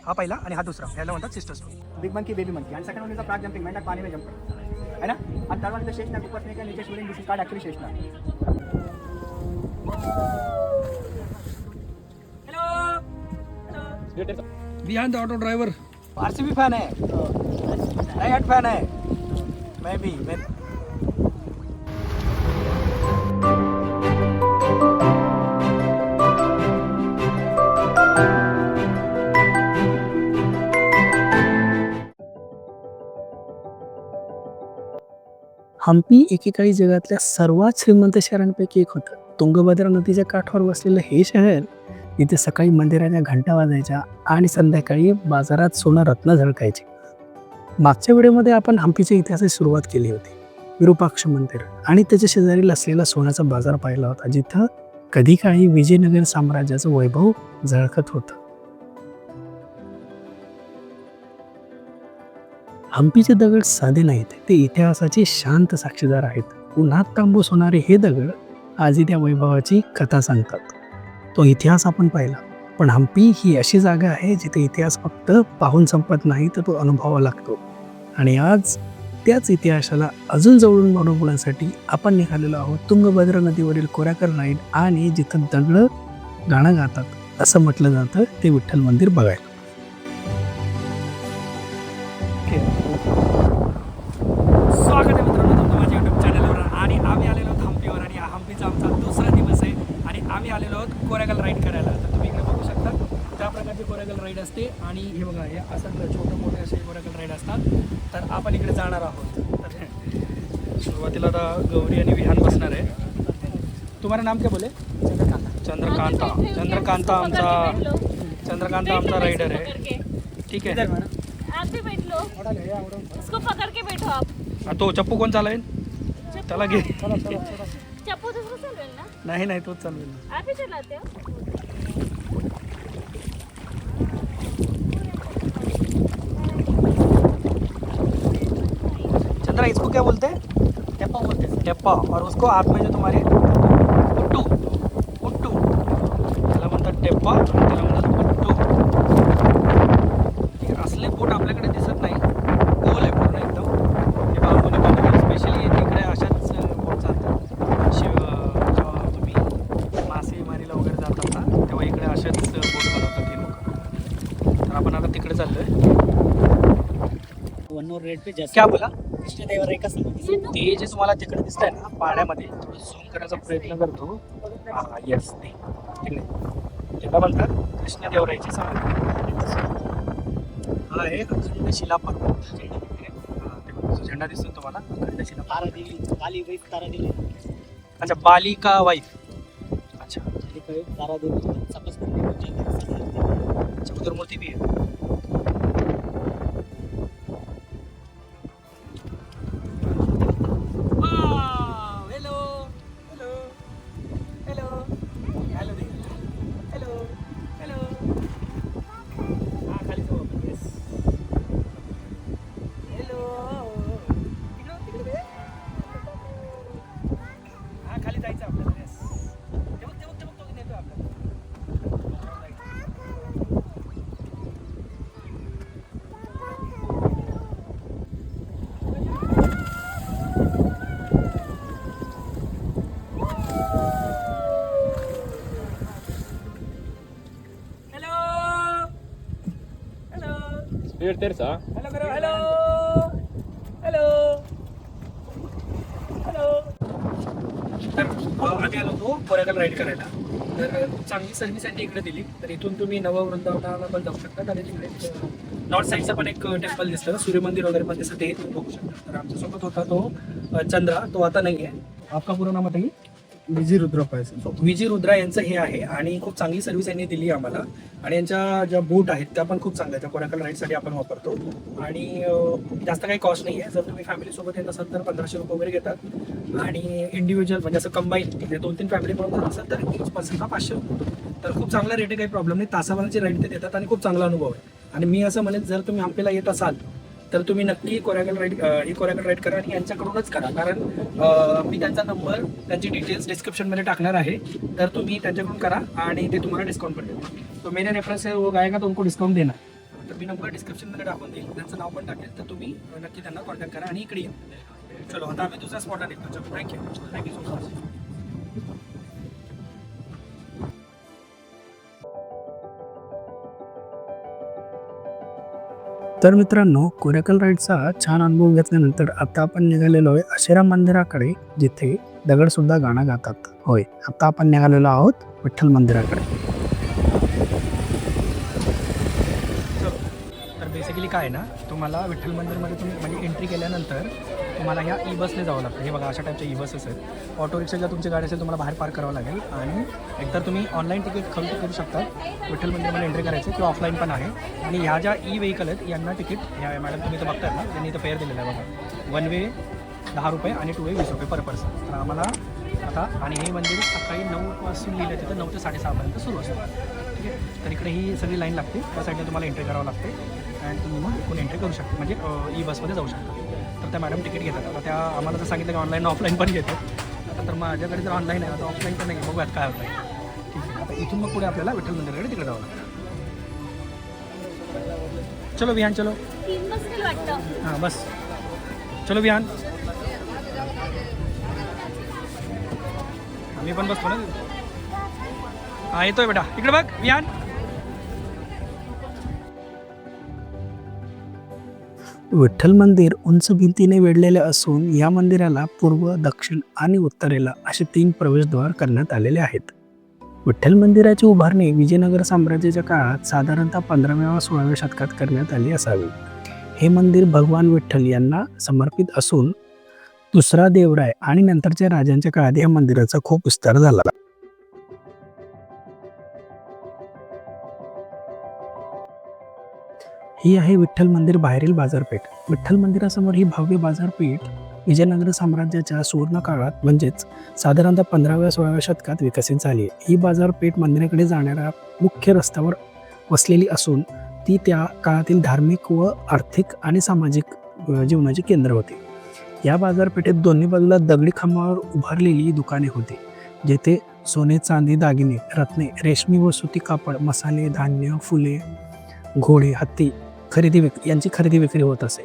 हा पहिला आणि हा दुसरा, ह्याला म्हणतात sister stone. Big monkey, baby monkey. And second one is a frog jumping, मेंढक पानी में जंप करता है ना. And third one is the Sheshnag, ऊपर से नीचे swimming, this is called actually Sheshnag. Hello. Behind the auto driver. RCB fan है, नहीं हेड फैन है. मैं भी हम्पी एकेकाळी जगातल्या सर्वात श्रीमंत शहरांपैकी एक होतं. तुंगभद्रा नदीच्या काठावर वसलेलं हे शहर, इथे सकाळी मंदिराच्या घंटा वाजायच्या आणि संध्याकाळी बाजारात सोनं रत्न झळकायचे. मागच्या व्हिडिओमध्ये आपण हम्पीच्या इतिहासाची सुरुवात केली होती. विरूपाक्ष मंदिर आणि त्याच्या शेजारी असलेला सोन्याचा बाजार पाहिला होता, जिथं कधी काळी विजयनगर साम्राज्याचं वैभव झळकत होतं. हम्पीचे दगड साधे नाहीत, ते इतिहासाचे शांत साक्षीदार आहेत. उन्हात तांबूस होणारे हे दगड आजही त्या वैभवाची कथा सांगतात. तो इतिहास आपण पाहिला, पण हम्पी ही अशी जागा आहे जिथे इतिहास फक्त पाहून संपत नाही, तर तो अनुभवावा लागतो. आणि आज त्याच इतिहासाला अजून जवळून अनुभवण्यासाठी आपण निघालेलो आहोत तुंगभद्रा नदीवरील कोराकल राईड, आणि जिथं दगड गाणं गातात असं म्हटलं जातं ते विठ्ठल मंदिर बघायला. स्वागत आहे मित्रांनो तुमचं माझ्या यूट्यूब चॅनलवर. आणि आम्ही आलेलो आहोत हम्पीवर, आणि हम्पीचा आमचा दुसरा दिवस आहे, आणि आम्ही आलेलो आहोत कोराकल राईड करायला. तर तुम्ही इकडे बघू शकता त्या प्रकारची कोराकल राईड असते, आणि हे बघा हे असं छोटे मोठे असे कोराकल राईड असतात. तर आपण इकडे जाणार आहोत. तर सुरुवातीला आता गौरी आणि विहान बसणार आहे. तुम्हाला नाम क्या बोले? चंद्रकांता आमचा राइडर है. ठीक है, आप भी बैठ लो, इसको पकड़ के बैठो आप. तो चप्पू कोण चालवेल? त्याला घे. चप्पू दूसरा चलवेल ना? नाही तोच चालवेल. आप ही चलाते हो? चंद्रा, इसको क्या बोलते हैं? टेप्पा बोलते हैं. टेप्पा. और उसको हाथ में जो तुम्हारे उट्टू त्याला म्हणतात टेप्पा, त्याला म्हणतात उट्टू. हे असले बोट आपल्याकडे दिसत नाही, गोल आहे पूर्ण एकदम. हे बांबूने बनवलेले स्पेशली इकडे अशाच बोट चालतात. जेव्हा तुम्ही मासेमारीला वगैरे जातात ना, तेव्हा इकडे अशाच बोट बनवतात हे लोक. तर आपण आता तिकडे चाललोय. वन और रेड पे जैसे क्या बोला? कृष्णदेवराय का समाधी. ते जे तुम्हाला तिकडे दिसत आहे ना पाण्यामध्ये, थोडं झूम करायचा प्रयत्न करतो. हा येस, ते तिकडे त्याला म्हणतात कृष्णदेवरायची समाधी. हा आहे अखंड शिला पर्वत. हा, ते बघा, झेंडा दिसतो तुम्हाला, अखंड शिला पर्वत. तारा देवी, बाली वही तारा देवी. अच्छा, बाली का वाईफ. अच्छा, ये कहे तारा देवी तपस करने को जाती. अच्छा, उधर मूर्ति भी है. हेलो करो. हेलो. आम्ही आलो होतो कोराकल राईड करायला. तर चांगली सर्व्हिस त्यांनी इकडे दिली. तर इथून तुम्ही नववृंदावनाला पण जाऊ शकता, आणि तिकडे नॉर्थ साईडचा पण एक टेम्पल दिसतं, सूर्यमंदिर वगैरे पण दिसतं, ते तुम्ही बघू शकता. तर आमच्यासोबत होता तो चंद्रा, तो आता नाही आहे. आपका पूर्ण नाम बताइए? विजय रुद्र पाहिजे. विजय रुद्रा यांचं हे आहे, आणि खूप चांगली सर्व्हिस यांनी दिली आम्हाला. आणि यांच्या ज्या बोट आहेत त्या पण खूप चांगल्या, त्या कोराकल राईडसाठी आपण वापरतो. आणि जास्त काही कॉस्ट नाही आहे. जर तुम्ही फॅमिलीसोबत येत असाल तर 1500 रुपये वगैरे घेतात, आणि इंडिव्हिज्युअल म्हणजे असं कंबाईन तिथे 2-3 फॅमिली म्हणून जात असाल तर ईच पर्सनला 500 रुपये. तर खूप चांगला रेट आहे, काही प्रॉब्लेम नाही. तासाभराची राईड ते देतात, आणि खूप चांगला अनुभव आहे. आणि मी असं म्हणेन, जर तुम्ही हम्पीला येत असाल तर तुम्ही नक्की कोराकल राईड करा, आणि यांच्याकडूनच करा. कारण मी त्यांचा नंबर, त्यांची डिटेल्स डिस्क्रिप्शनमध्ये टाकणार आहे. तर तुम्ही त्यांच्याकडून करा, आणि ते तुम्हाला डिस्काउंट पण देतील. तो मेरे रेफरेंस से वो गाएगा तो उनको डिस्काउंट देना. तर मी नंबर डिस्क्रिप्शनमध्ये टाकून देईल, त्यांचं नाव पण टाकेल, तर तुम्ही नक्की त्यांना कॉन्टॅक्ट करा आणि इकडे या. चलो आता आम्ही दुसऱ्या स्पॉटला निघतो. चलो थँक्यू सो मच. तर मित्रांनो, कोरेकल राईडचा छान अनुभव घेतल्यानंतर आता आपण निघालेलो आहे आश्रम मंदिराकडे, जिथे दगडसुद्धा गाणं गातात. होय, आता आपण निघालेलो आहोत विठ्ठल मंदिराकडे. तर बेसिकली काय आहे ना, तुम्हाला विठ्ठल मंदिरमध्ये तुम्ही म्हणजे एंट्री केल्यानंतर तुम्हाला ह्या ई बसने जावं लागतं. हे बघा अशा टाईपच्या ई बसेस आहेत. ऑटो रिक्षा ज्या तुमची गाडी असेल तुम्हाला बाहेर पार्क करावं लागेल आणि एकतर तुम्ही ऑनलाईन तिकीट खरेदी करू शकता विठ्ठल मंदिरमध्ये एंट्री करायचं, किंवा ऑफलाईन पण आहे. आणि ह्या ज्या ई व्हेकल आहेत यांना तिकीट, ह्या मॅडम तुम्ही इथं बघताय ना, त्यांनी इथं फेअर दिलेलं आहे बघा. 1 वे 10 रुपये आणि 2 वे 20 रुपये पर पर्सन. तर आम्हाला आता, आणि हे मंदिर सकाळी 9 पासून लिहिलं आहे तिथं 9 ते 6:30पर्यंत सुरू असतं. ठीक आहे, तर इकडे ही सगळी लाईन लागते, त्या साईडने तुम्हाला एंट्री करावं लागते आणि तुम्ही मग इकडून एंट्री करू शकता, म्हणजे ई बसमध्ये जाऊ शकता. तर त्या मॅडम तिकीट घेतात. आता त्या आम्हाला जर सांगितलं की ऑनलाईन ऑफलाईन पण घेतात. आता तर माझ्याकडे जर ऑनलाईन आहे, आता ऑफलाईन पण नाही, बघूयात काय होतं आहे. ठीक आहे, आता इथून मग पुढे आपल्याला विठ्ठल मंदिराकडे तिकडे जावं लागतं. चलो विहान चलो. 3 बसतील वाटतं. हां बस, चलो विहान. आम्ही पण बसतो ना. हां येतोय बेटा, इकडे बघ विहान. विठ्ठल मंदिर उंच भिंतीने वेढलेले असून या मंदिराला पूर्व, दक्षिण आणि उत्तरेला असे 3 प्रवेशद्वार करण्यात आलेले आहेत. विठ्ठल मंदिराची उभारणी विजयनगर साम्राज्याच्या काळात साधारणतः 15व्या-16व्या शतकात करण्यात आली असावी. हे मंदिर भगवान विठ्ठल यांना समर्पित असून दुसरा देवराय आणि नंतरच्या राजांच्या काळात या मंदिराचा खूप विस्तार झाला. ही आहे विठ्ठल मंदिर बाहेरील बाजारपेठ. विठ्ठल मंदिरासमोर ही भव्य बाजारपेठ विजयनगर साम्राज्याच्या सुवर्ण काळात म्हणजेच साधारणतः 15व्या-16व्या शतकात विकसित झाली आहे. ही बाजारपेठ मंदिराकडे जाणाऱ्या मुख्य रस्त्यावर वसलेली असून ती त्या काळातील धार्मिक व आर्थिक आणि सामाजिक जीवनाचे केंद्र होते. या बाजारपेठेत दोन्ही बाजूला दगडी खांबावर उभारलेली दुकाने होती, जेथे सोने, चांदी, दागिने, रत्ने, रेशमी व सुती कापड, मसाले, धान्य, फुले, घोडे, हत्ती यांची खरेदी विक्री होत असे.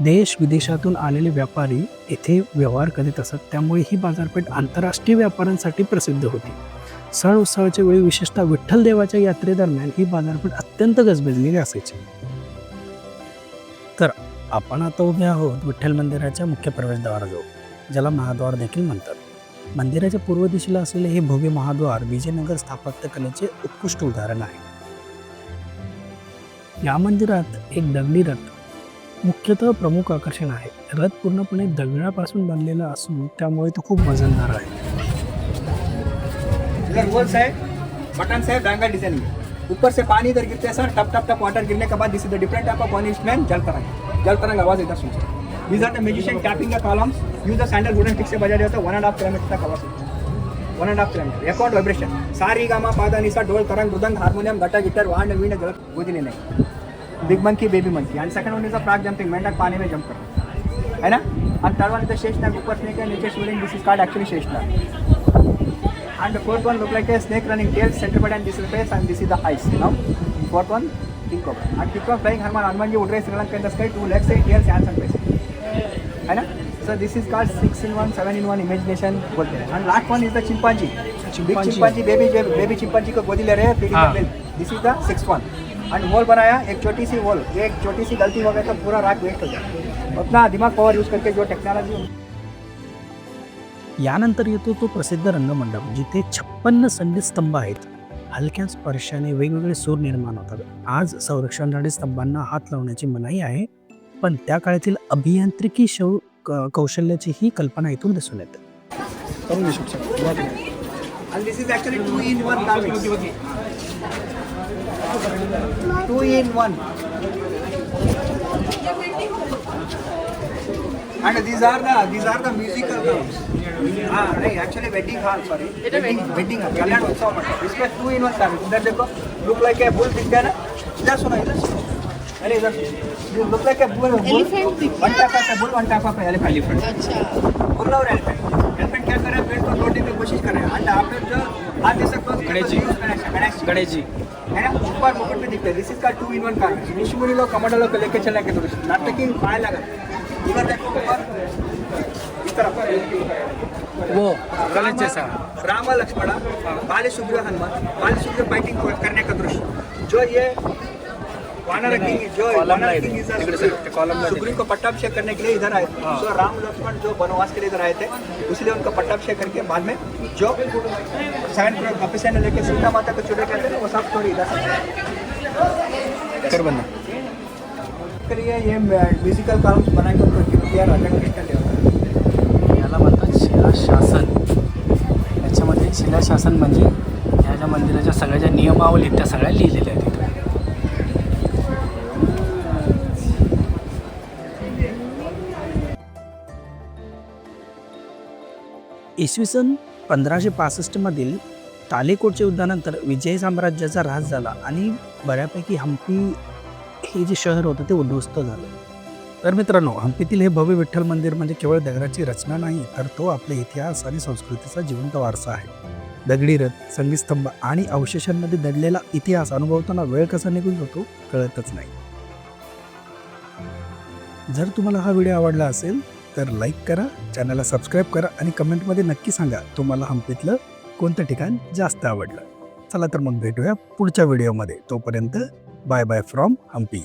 देश विदेशातून आलेले व्यापारी येथे व्यवहार करीत असत, त्यामुळे ही बाजारपेठ आंतरराष्ट्रीय व्यापाऱ्यांसाठी प्रसिद्ध होती. सण उत्सवाच्या वेळी, विशेषतः विठ्ठल देवाच्या यात्रेदरम्यान ही बाजारपेठ अत्यंत गजबजलेली असायची. तर आपण आता उभे आहोत विठ्ठल मंदिराच्या मुख्य प्रवेशद्वाराजवळ, ज्याला महाद्वार देखील म्हणतात. मंदिराच्या पूर्व दिशेला असलेले हे भव्य महाद्वार विजयनगर स्थापत्य कलेचे उत्कृष्ट उदाहरण आहे. या मंदिरात एक दगडी रथ मुख्यतः प्रमुख आकर्षण आहे. रथ पूर्णपणे दगडापासून बनलेला असून त्यामुळे तो खूप वजनदार आहे. इधर होल्स है, बटन्स है, बैंगल डिजाइनिंग है. ऊपर से पानी इधर गिरते हैं सर, टप टप टप वाटर गिरने के बाद this is the different type of one instrument, जल तरंग आवाज इधर सुनते हैं. These are the magician tapping the columns. Use the sandal wooden stick से बजा दिया तो 1.5 किलोमीटर तक आवाज होता है. 1.5 किलोमीटर. Record vibration. सारी गामा पादा निसा ढोल तरंग मृदंग हार्मोनियम घटा गिटार वाहन वीण जल गोदिले नहीं. Big monkey baby monkey. And second one is the frog jumping, मेंढक पानी में जंप करता है ना. And third one is the Sheshnag, ऊपर स्नेक है नीचे Shivling. This is called actually Sheshnag. And the fourth one look like a snake running tail, center bud, and this is face, and this is the eyes. Now, fourth one, king cobra. And fifth one flying Hanuman ji would raise Sri Lanka in the sky, 2 legs, 8 tails, hands and face. है ना? So this is called 6-in-1, 7-in-1 imagination बोलते हैं. And last one is the chimpanzee. Big chimpanzee, baby chimpanzee को गोदी ले रहे हैं, feeding the milk. This is the 6th one. And wall बनाया, एक छोटी सी wall, एक छोटी सी गलती हो गई तो पूरा रात वेस्ट हो जाए. अपना दिमाग पावर यूज करके जो टेक्नोलॉजी. यानंतर येतो तो प्रसिद्ध रंगमंडप, जिथे 56 संगीत स्तंभ आहेत. हलक्या स्पर्शाने वेगवेगळे सूर निर्माण होतात. आज संरक्षणासाठी स्तंभांना हात लावण्याची मनाई आहे, पण त्या काळातील अभियांत्रिकी कौशल्याची ही कल्पना इथून दिसून येते. And this is actually 2-in-1 carvings. 2-in-1. And these are the musical rooms. नहीं actually wedding hall, sorry. Wedding hall. कल्याण उत्सव मतलब. इसमें 2-in-1 carvings. इधर देखो, look like a bull दिखता है ना. इधर सुनो. अरे इधर you look like a bull. Elephant दिखता One type of a bull, one type of a elephant. अच्छा बुल और एलिफेंट क्या कर रहे हैं, पेड़ को तोड़ने की कोशिश कर रहे हैं। एंड आप लोग जो हाथ दे सकते हो गणेश जी। गणेश जी है ना, ऊपर मुकुट में दिखते हैं। दिस इज का 2-in-1 कार। ऋषि मुनि लोग कमांडर लोग को लेके चलने के तो नाटक की पाए लगा इधर देखो ऊपर इस तरफ वो गणेश जैसा राम लक्ष्मण बाली सुग्रीव हनुमान बाली सुग्रीव फाइटिंग करने का दृश्य जो ये वानर किंग जो वानर किंग इज सुग्रीव को पट्टाभिषेक करने के लिए इधर आए थे। सो राम लक्ष्मण जो वनवास के लिए इधर आए थे, इसलिए उनका पट्टाभिषेक करके बाद में जो 7 करोड़ वापस आने लेके सीता माता को चुरे कहते हैं वो सब स्टोरी इधर कर बंदा करिए। ये म्युझिकल कॉलम्स बनाएंगे उनको किया राजा कृष्ण देव। याला म्हणतात शिलाशासन. याच्यामध्ये शिलाशासन म्हणजे ह्या ज्या मंदिराच्या सगळ्या ज्या नियमावली त्या सगळ्या लिहिलेल्या आहेत तिथे. इसवी सन 1565मधील तालेकोटच्या युद्धानंतर विजय साम्राज्याचा ऱ्हास झाला आणि बऱ्यापैकी हम्पी हे जे शहर होतं ते उद्ध्वस्त झालं. तर मित्रांनो, हम्पीतील हे भव्य विठ्ठल मंदिर म्हणजे केवळ दगडाची रचना नाही, तर तो आपल्या इतिहास आणि संस्कृतीचा जिवंत वारसा आहे. दगडी रथ, संगीतस्तंभ आणि अवशेषांमध्ये दडलेला इतिहास अनुभवताना वेळ कसा निघून जातो कळतच नाही. जर तुम्हाला हा व्हिडिओ आवडला असेल तर लाईक करा, चॅनलला सबस्क्राईब करा आणि कमेंटमध्ये नक्की सांगा तुम्हाला हम्पीतलं कोणतं ठिकाण जास्त आवडलं. चला तर मग भेटूया पुढच्या व्हिडिओमध्ये. तोपर्यंत बाय बाय फ्रॉम हम्पी.